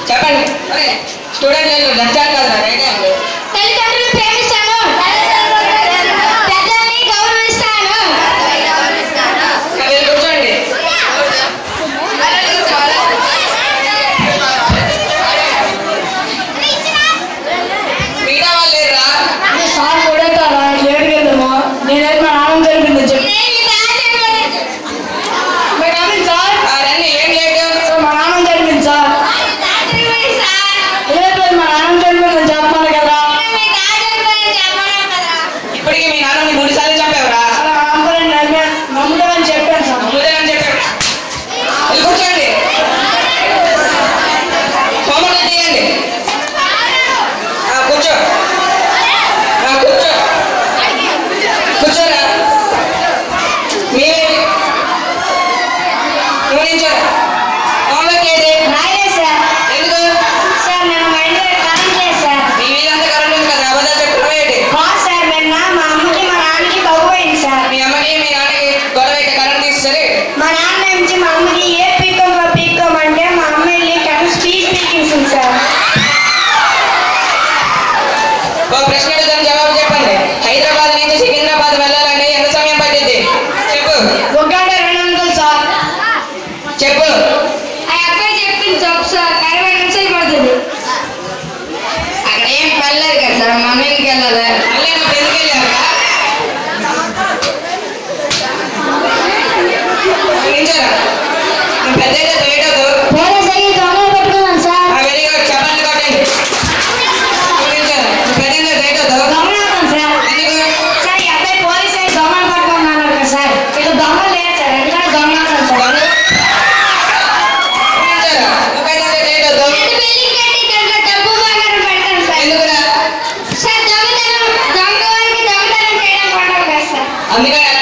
చెప్పండి student left hand కాదు right hand. తల్లిదండ్రులను ప్రేమిస్తాను, పెద్దల్ని గౌరవిస్తాను. కూర్చోండి. మిగతా వాళ్ళు లేరా? సార్ కూడా లేడుకి వెళ్దాము. నేనైతే మా నాన్న జరిపింది చెప్పి సార్ రండి. ఏం లేదు మా నాన్న జరిపింది సార్. లేదు మా నాన్న జరిపిందని చెప్పాలి కదా. ఇప్పటికీ మీ నాన్నని 3 సార్లు చెప్పావురా? నమ్ముతానని చెప్పాను సార్. నమ్ముతానని చెప్పాడు. కూర్చోండి. హోంవర్క్ తీయండి. కూర్చో కూర్చో కూర్చోరా. మీరేంటి నువ్వు నించోరా. హోంవర్క్ ఏది? రాయలేదు సార్. ఎందుకు? సార్ నేను మా ఇంట్లో కరెంట్ లేదు సార్. మీ వీళ్ళంతా కరెంట్ ఉంది కదా, అబద్ధాలు చెప్తున్నావు ఏంటి? కాదు సార్, నిన్న మా అమ్మకి మా నాన్నకి గొడవైంది సార్. మీ అమ్మకి మీ నాన్నకి గొడవ అయితే కరెంట్ తీసేసరి మా నాన్న నుంచి మా అమ్మకి ఏ పీక్కోమంటే మా అమ్మ వెళ్ళి కరెంట్ స్పీచ్ పీకించింది సార్. ఒక ప్రశ్న అడుగుతాను, జవాబు చెప్పండి. హైదరాబాద్ నుంచి సికింద్రాబాద్ వెళ్ళాలంటే ఎంత సమయం పట్టింది? చెప్పు. 1 గంట 2 నిమిషాలు సార్. చెప్పు. ఆ అబ్బాయి చెప్పింది తప్పు సార్. 20 నిమిషాలు పడుతుంది. అక్కడ ఏం పర్లేదు కదా సార్, మన ఇంటికి వెళ్ళాలి. మళ్ళీ నువ్వు ఎందుకు వెళ్ళారా? నించోరా. నువ్వు పెద్ద తేటదు. పోలీస్ అయ్యి దొంగలు పట్టుకున్నాను సార్. Very good. చెప్పండి కొట్టండి. నించోరా. నువ్వు పెద్ద తేటదు. దొంగలాటం సార్. ఎందుకు? సార్ ఈ అబ్బాయి పోలీస్ అయ్యి దొంగలు పట్టుకున్నాను కదా సార్. ఇక్కడ దొంగలు లేదు సార్, ఎందుకంటే దొంగలాటం సార్. నించోరా. నువ్వు పెద్ద తేటదు. డబ్బు బంగారం పెడతాను సార్. ఎందుకురా? సార్ దొంగతనం, దొంగ వారికి దొంగతనం చేయడం పడవు కదా సార్. అందుకని